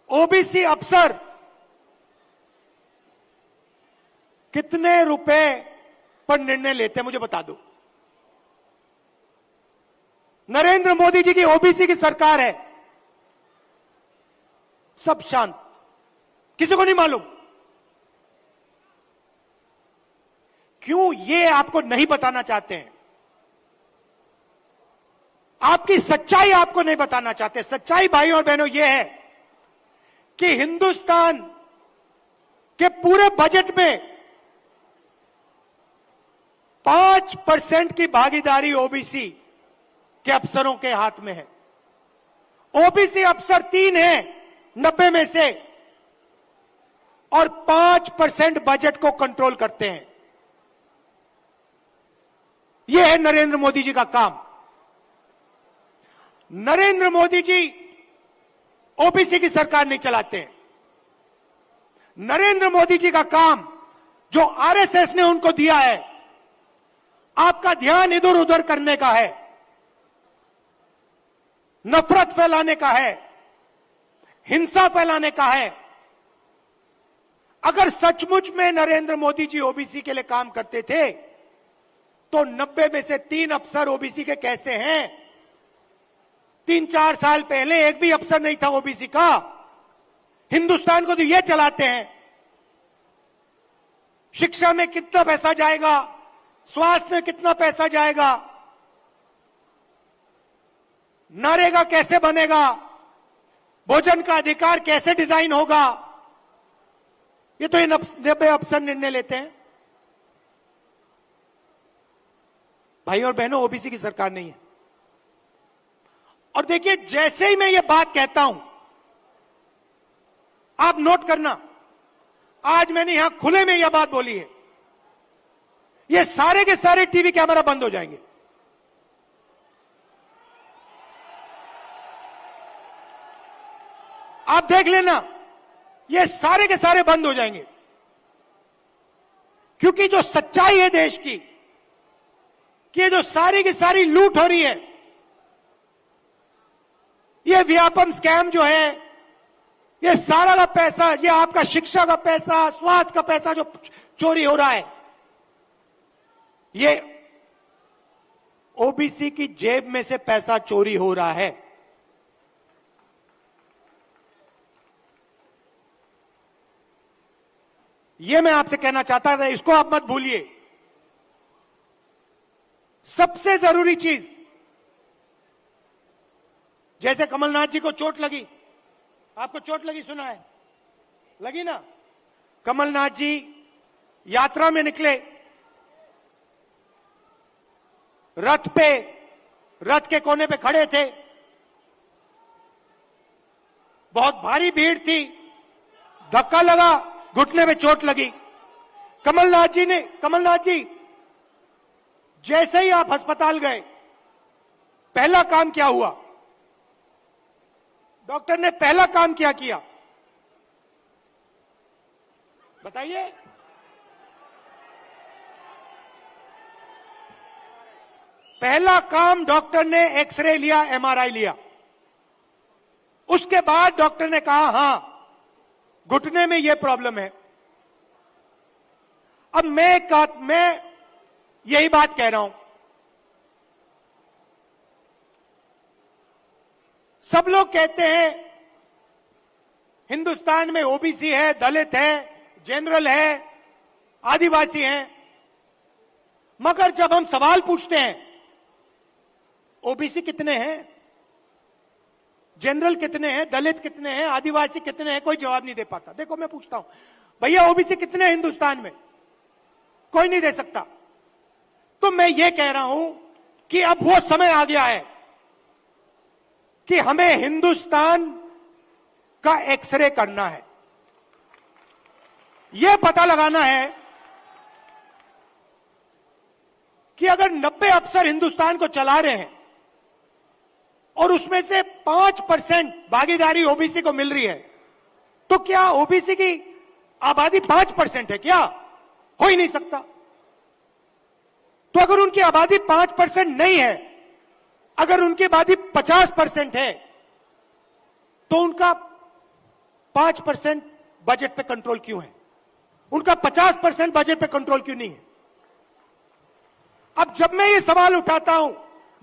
ओबीसी अफसर कितने रुपए पर निर्णय लेते हैं, मुझे बता दो। नरेंद्र मोदी जी की ओबीसी की सरकार है, सब शांत, किसी को नहीं मालूम। क्यों? ये आपको नहीं बताना चाहते हैं, आपकी सच्चाई आपको नहीं बताना चाहते। सच्चाई भाइयों और बहनों ये है कि हिंदुस्तान के पूरे बजट में 5% की भागीदारी ओबीसी के अफसरों के हाथ में है। ओबीसी अफसर 3 हैं 90 में से, और 5% बजट को कंट्रोल करते हैं। यह है नरेंद्र मोदी जी का काम। नरेंद्र मोदी जी ओबीसी की सरकार नहीं चलाते हैं। नरेंद्र मोदी जी का काम, जो आरएसएस ने उनको दिया है, आपका ध्यान इधर उधर करने का है, नफरत फैलाने का है, हिंसा फैलाने का है। अगर सचमुच में नरेंद्र मोदी जी ओबीसी के लिए काम करते थे, तो 90 में से 3 अफसर ओबीसी के कैसे हैं? 3-4 साल पहले एक भी अफसर नहीं था ओबीसी का। हिंदुस्तान को तो ये चलाते हैं। शिक्षा में कितना पैसा जाएगा, स्वास्थ्य में कितना पैसा जाएगा, नरेगा कैसे बनेगा, भोजन का अधिकार कैसे डिजाइन होगा, ये तो इन अफसर निर्णय लेते हैं। भाई और बहनों, ओबीसी की सरकार नहीं है। और देखिए, जैसे ही मैं ये बात कहता हूं, आप नोट करना, आज मैंने यहां खुले में यह बात बोली है, ये सारे के सारे टीवी कैमरा बंद हो जाएंगे। आप देख लेना, ये सारे के सारे बंद हो जाएंगे, क्योंकि जो सच्चाई है देश की, कि ये जो सारी की सारी लूट हो रही है, ये व्यापम स्कैम जो है, ये सारा का पैसा, ये आपका शिक्षा का पैसा, स्वास्थ्य का पैसा जो चोरी हो रहा है, ये ओबीसी की जेब में से पैसा चोरी हो रहा है। ये मैं आपसे कहना चाहता था, इसको आप मत भूलिए। सबसे जरूरी चीज, जैसे कमलनाथ जी को चोट लगी, आपको चोट लगी, सुना है, लगी ना? कमलनाथ जी यात्रा में निकले, रथ के कोने पे खड़े थे, बहुत भारी भीड़ थी, धक्का लगा, घुटने में चोट लगी। कमलनाथ जी जैसे ही आप अस्पताल गए, पहला काम क्या हुआ? डॉक्टर ने पहला काम क्या किया, बताइए? पहला काम डॉक्टर ने एक्सरे लिया, एमआरआई लिया। उसके बाद डॉक्टर ने कहा, हां, घुटने में यह प्रॉब्लम है। अब मैं यही बात कह रहा हूं, सब लोग कहते हैं हिंदुस्तान में ओबीसी है, दलित है, जनरल है, आदिवासी हैं, मगर जब हम सवाल पूछते हैं ओबीसी कितने हैं, जनरल कितने हैं, दलित कितने हैं, आदिवासी कितने हैं, कोई जवाब नहीं दे पाता। देखो, मैं पूछता हूं, भैया ओबीसी कितने हैं हिंदुस्तान में? कोई नहीं दे सकता। तो मैं ये कह रहा हूं कि अब वो समय आ गया है कि हमें हिंदुस्तान का एक्सरे करना है, यह पता लगाना है कि अगर 90 अफसर हिंदुस्तान को चला रहे हैं और उसमें से 5% भागीदारी ओबीसी को मिल रही है, तो क्या ओबीसी की आबादी 5% है? क्या हो ही नहीं सकता। तो अगर उनकी आबादी 5% नहीं है, अगर उनकी आबादी 50% है, तो उनका 5% बजट पे कंट्रोल क्यों है? उनका 50% बजट पे कंट्रोल क्यों नहीं है? अब जब मैं ये सवाल उठाता हूं,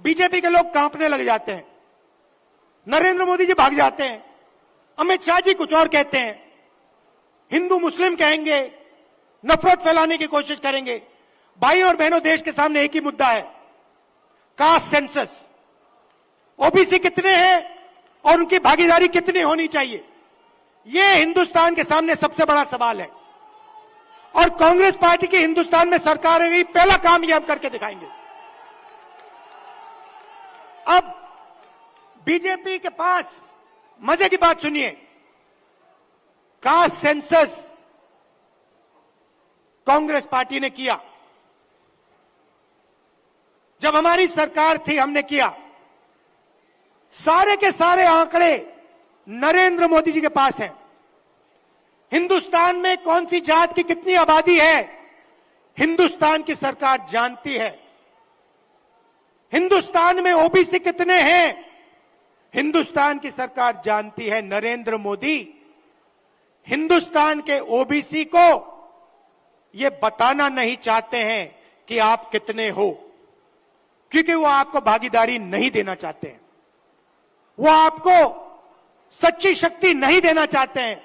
बीजेपी के लोग कांपने लग जाते हैं, नरेंद्र मोदी जी भाग जाते हैं, अमित शाह जी कुछ और कहते हैं, हिंदू मुस्लिम कहेंगे, नफरत फैलाने की कोशिश करेंगे। भाई और बहनों, देश के सामने एक ही मुद्दा है, कास्ट सेंसस। ओबीसी कितने हैं और उनकी भागीदारी कितनी होनी चाहिए, यह हिंदुस्तान के सामने सबसे बड़ा सवाल है। और कांग्रेस पार्टी की हिंदुस्तान में सरकार है, पहला काम यह हम करके दिखाएंगे। अब बीजेपी के पास, मजे की बात सुनिए, कास्ट सेंसस कांग्रेस पार्टी ने किया, जब हमारी सरकार थी हमने किया। सारे के सारे आंकड़े नरेंद्र मोदी जी के पास हैं। हिंदुस्तान में कौन सी जात की कितनी आबादी है, हिंदुस्तान की सरकार जानती है। हिंदुस्तान में ओबीसी कितने हैं, हिंदुस्तान की सरकार जानती है। नरेंद्र मोदी हिंदुस्तान के ओबीसी को यह बताना नहीं चाहते हैं कि आप कितने हो, क्योंकि वो आपको भागीदारी नहीं देना चाहते हैं, वो आपको सच्ची शक्ति नहीं देना चाहते हैं।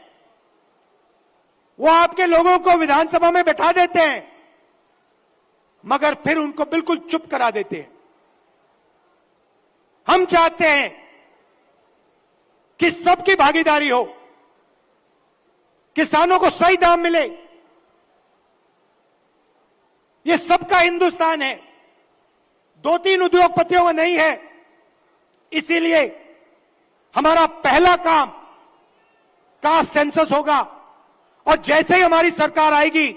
वो आपके लोगों को विधानसभा में बैठा देते हैं, मगर फिर उनको बिल्कुल चुप करा देते हैं। हम चाहते हैं कि सबकी भागीदारी हो, किसानों को सही दाम मिले। ये सबका हिंदुस्तान है, 2-3 उद्योगपतियों का नहीं है। इसीलिए हमारा पहला काम कास्ट सेंसस होगा, और जैसे ही हमारी सरकार आएगी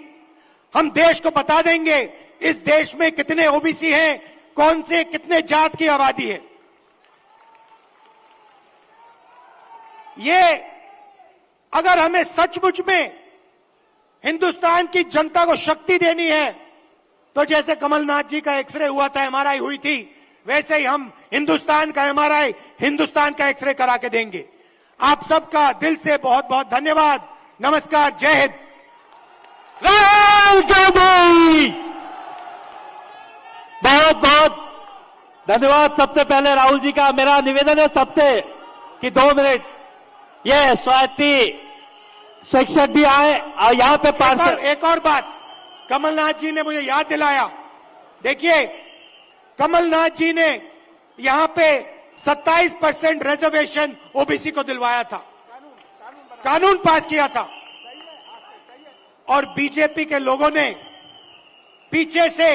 हम देश को बता देंगे इस देश में कितने ओबीसी हैं, कौन से कितने जात की आबादी है। ये अगर हमें सचमुच में हिंदुस्तान की जनता को शक्ति देनी है, तो जैसे कमलनाथ जी का एक्सरे हुआ था, एमआरआई हुई थी, वैसे ही हम हिंदुस्तान का एमआरआई, हिंदुस्तान का एक्सरे करा के देंगे। आप सबका दिल से बहुत बहुत धन्यवाद। नमस्कार, जय हिंद। राहुल गांधी, बहुत बहुत धन्यवाद। सबसे पहले राहुल जी का मेरा निवेदन है सबसे कि 2 मिनट ये स्वाति शिक्षक भी आए और यहाँ पे पार्षद। एक और बात कमलनाथ जी ने मुझे याद दिलाया। देखिए, कमलनाथ जी ने यहां पे 27% रिजर्वेशन ओबीसी को दिलवाया था, कानून पास किया था, और बीजेपी के लोगों ने पीछे से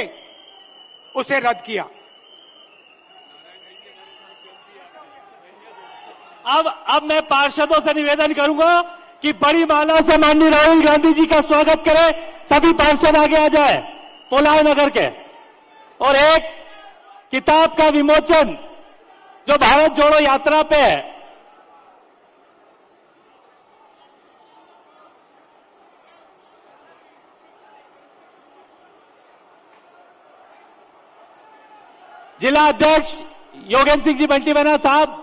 उसे रद्द किया। अब मैं पार्षदों से निवेदन करूंगा कि बड़ी माला से माननीय राहुल गांधी जी का स्वागत करें। सभी पार्षद आगे आ जाए पोलाय नगर के, और एक किताब का विमोचन जो भारत जोड़ो यात्रा पे है। जिला अध्यक्ष योगेंद्र सिंह जी बंटी बना साहब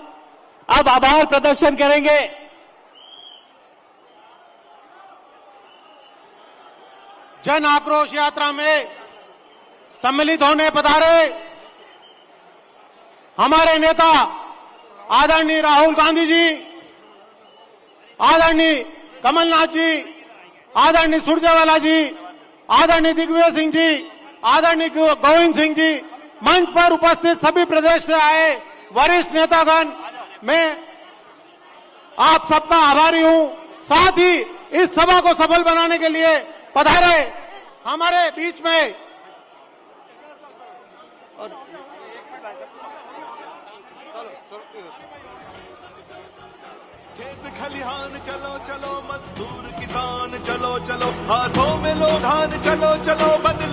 अब आभार प्रदर्शन करेंगे। जन आक्रोश यात्रा में सम्मिलित होने पधारे हमारे नेता आदरणीय राहुल गांधी जी, आदरणीय कमलनाथ जी, आदरणीय सुरजेवाला जी, आदरणीय दिग्विजय सिंह जी, आदरणीय गोविंद सिंह जी, मंच पर उपस्थित सभी प्रदेश से आए वरिष्ठ नेतागण, मैं आप सबका आभारी हूं। साथ ही इस सभा को सफल बनाने के लिए पधारे हमारे बीच में खेत खलिहान चलो चलो, मजदूर किसान चलो चलो, हाथों में लो धान चलो चलो, बदले